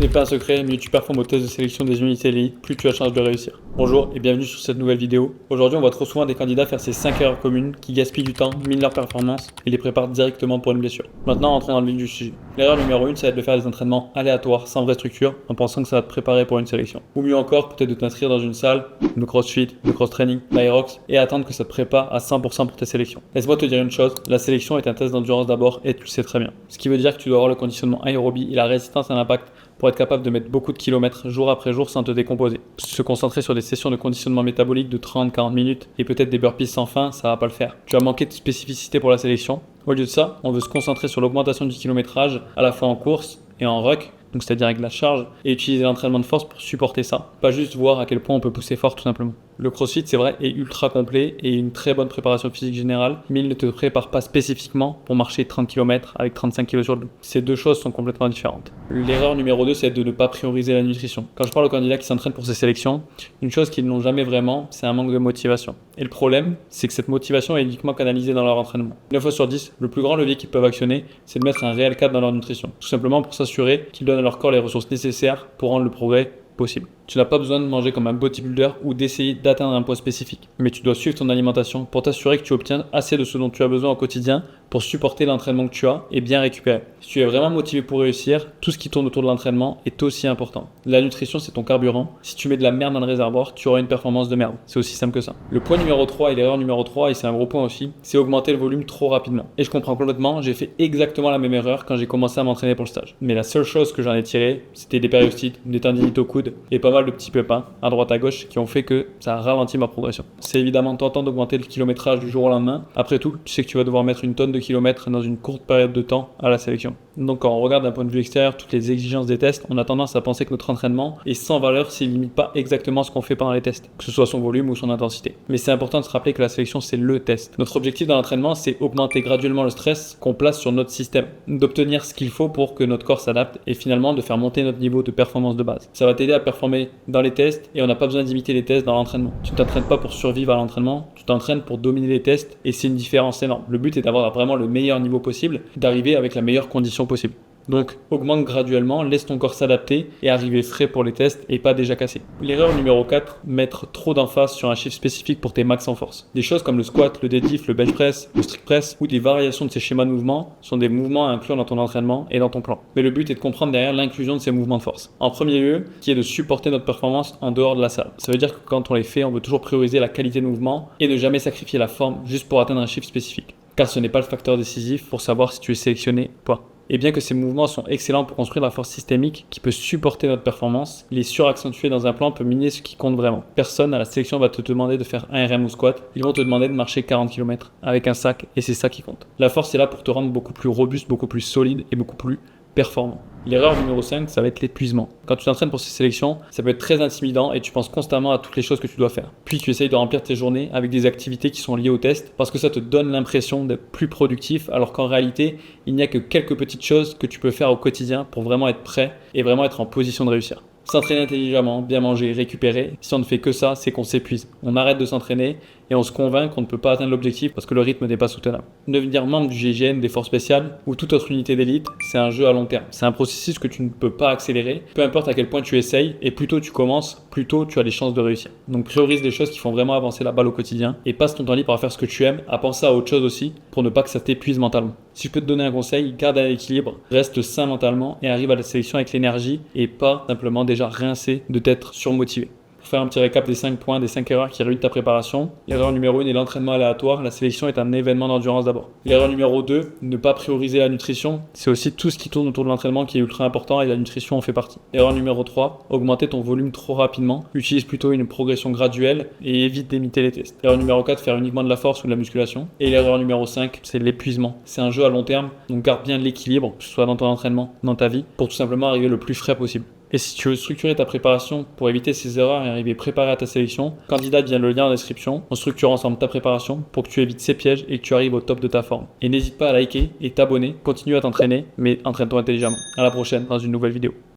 n'est pas un secret, mieux tu performes au test de sélection des unités d'élite, plus tu as chance de réussir. Bonjour et bienvenue sur cette nouvelle vidéo. Aujourd'hui, on voit trop souvent des candidats faire ces 5 erreurs communes qui gaspillent du temps, minent leur performance et les préparent directement pour une blessure. Maintenant, entrons dans le vif du sujet. L'erreur numéro 1, ça va être de faire des entraînements aléatoires, sans vraie structure, en pensant que ça va te préparer pour une sélection. Ou mieux encore, peut-être de t'inscrire dans une salle, le crossfit, le cross-training, l'aerox, et attendre que ça te prépare à 100% pour tes sélections. Laisse-moi te dire une chose, la sélection est un test d'endurance d'abord et tu le sais très bien. Ce qui veut dire que tu dois avoir le conditionnement aérobie et la résistance à l'impact pour être capable de mettre beaucoup de kilomètres jour après jour sans te décomposer. Se concentrer sur des sessions de conditionnement métabolique de 30-40 minutes et peut-être des burpees sans fin, ça va pas le faire. Tu vas manquer de spécificité pour la sélection. Au lieu de ça, on veut se concentrer sur l'augmentation du kilométrage à la fois en course et en ruck, donc c'est-à-dire avec la charge, et utiliser l'entraînement de force pour supporter ça. Pas juste voir à quel point on peut pousser fort tout simplement. Le crossfit, c'est vrai, est ultra complet et une très bonne préparation physique générale, mais il ne te prépare pas spécifiquement pour marcher 30 km avec 35 kg sur le dos. Ces deux choses sont complètement différentes. L'erreur numéro 2, c'est de ne pas prioriser la nutrition. Quand je parle aux candidats qui s'entraînent pour ces sélections, une chose qu'ils n'ont jamais vraiment, c'est un manque de motivation. Et le problème, c'est que cette motivation est uniquement canalisée dans leur entraînement. 9 fois sur 10, le plus grand levier qu'ils peuvent actionner, c'est de mettre un réel cadre dans leur nutrition. Tout simplement pour s'assurer qu'ils donnent à leur corps les ressources nécessaires pour rendre le progrès possible. Tu n'as pas besoin de manger comme un bodybuilder ou d'essayer d'atteindre un poids spécifique, mais tu dois suivre ton alimentation pour t'assurer que tu obtiens assez de ce dont tu as besoin au quotidien pour supporter l'entraînement que tu as et bien récupérer. Si tu es vraiment motivé pour réussir, tout ce qui tourne autour de l'entraînement est aussi important. La nutrition, c'est ton carburant. Si tu mets de la merde dans le réservoir, tu auras une performance de merde. C'est aussi simple que ça. Le point numéro 3 et l'erreur numéro 3, et c'est un gros point aussi, c'est augmenter le volume trop rapidement. Et je comprends complètement, j'ai fait exactement la même erreur quand j'ai commencé à m'entraîner pour le stage. Mais la seule chose que j'en ai tiré, c'était des périostites, des tendinites au coude et pas mal de petits pépins à droite à gauche qui ont fait que ça a ralenti ma progression. C'est évidemment tentant d'augmenter le kilométrage du jour au lendemain. Après tout, tu sais que tu vas devoir mettre une tonne de kilomètres dans une courte période de temps à la sélection. Donc quand on regarde d'un point de vue extérieur toutes les exigences des tests, on a tendance à penser que notre entraînement est sans valeur s'il ne limite pas exactement ce qu'on fait pendant les tests, que ce soit son volume ou son intensité. Mais c'est important de se rappeler que la sélection c'est le test. Notre objectif dans l'entraînement c'est augmenter graduellement le stress qu'on place sur notre système, d'obtenir ce qu'il faut pour que notre corps s'adapte et finalement de faire monter notre niveau de performance de base. Ça va t'aider à performer dans les tests et on n'a pas besoin d'imiter les tests dans l'entraînement. Tu ne t'entraînes pas pour survivre à l'entraînement, tu t'entraînes pour dominer les tests et c'est une différence énorme. Le but est d'avoir vraiment le meilleur niveau possible, d'arriver avec la meilleure condition possible. Donc augmente graduellement, laisse ton corps s'adapter et arriver frais pour les tests et pas déjà cassé. L'erreur numéro 4, mettre trop d'emphase sur un chiffre spécifique pour tes max en force. Des choses comme le squat, le deadlift, le bench press, le strict press ou des variations de ces schémas de mouvement sont des mouvements à inclure dans ton entraînement et dans ton plan. Mais le but est de comprendre derrière l'inclusion de ces mouvements de force. En premier lieu, qui est de supporter notre performance en dehors de la salle. Ça veut dire que quand on les fait, on veut toujours prioriser la qualité de mouvement et ne jamais sacrifier la forme juste pour atteindre un chiffre spécifique. Car ce n'est pas le facteur décisif pour savoir si tu es sélectionné ou pas. Et bien que ces mouvements sont excellents pour construire la force systémique qui peut supporter notre performance, les suraccentuer dans un plan peut miner ce qui compte vraiment. Personne à la sélection va te demander de faire un RM ou squat, ils vont te demander de marcher 40 km avec un sac et c'est ça qui compte. La force est là pour te rendre beaucoup plus robuste, beaucoup plus solide et beaucoup plus performant. L'erreur numéro 5, ça va être l'épuisement. Quand tu t'entraînes pour ces sélections, ça peut être très intimidant et tu penses constamment à toutes les choses que tu dois faire. Puis tu essayes de remplir tes journées avec des activités qui sont liées au test parce que ça te donne l'impression d'être plus productif alors qu'en réalité, il n'y a que quelques petites choses que tu peux faire au quotidien pour vraiment être prêt et vraiment être en position de réussir. S'entraîner intelligemment, bien manger, récupérer, si on ne fait que ça, c'est qu'on s'épuise. On arrête de s'entraîner et on se convainc qu'on ne peut pas atteindre l'objectif parce que le rythme n'est pas soutenable. Devenir membre du GIGN, des forces spéciales ou toute autre unité d'élite, c'est un jeu à long terme. C'est un processus que tu ne peux pas accélérer, peu importe à quel point tu essayes et plus tôt tu commences, plus tôt tu as des chances de réussir. Donc priorise des choses qui font vraiment avancer la balle au quotidien et passe ton temps libre à faire ce que tu aimes, à penser à autre chose aussi pour ne pas que ça t'épuise mentalement. Si je peux te donner un conseil, garde un équilibre, reste sain mentalement et arrive à la sélection avec l'énergie et pas simplement déjà rincé de t'être surmotivé. Pour faire un petit récap des 5 points, des 5 erreurs qui ruinent ta préparation. L'erreur numéro 1 est l'entraînement aléatoire. La sélection est un événement d'endurance d'abord. L'erreur numéro 2, ne pas prioriser la nutrition. C'est aussi tout ce qui tourne autour de l'entraînement qui est ultra important et la nutrition en fait partie. L'erreur numéro 3, augmenter ton volume trop rapidement. Utilise plutôt une progression graduelle et évite d'imiter les tests. L'erreur numéro 4, faire uniquement de la force ou de la musculation. Et l'erreur numéro 5, c'est l'épuisement. C'est un jeu à long terme, donc garde bien l'équilibre, que ce soit dans ton entraînement, dans ta vie, pour tout simplement arriver le plus frais possible. Et si tu veux structurer ta préparation pour éviter ces erreurs et arriver préparé à ta sélection, candidate via le lien en description. On structure ensemble ta préparation pour que tu évites ces pièges et que tu arrives au top de ta forme. Et n'hésite pas à liker et t'abonner, continue à t'entraîner, mais entraîne-toi intelligemment. À la prochaine dans une nouvelle vidéo.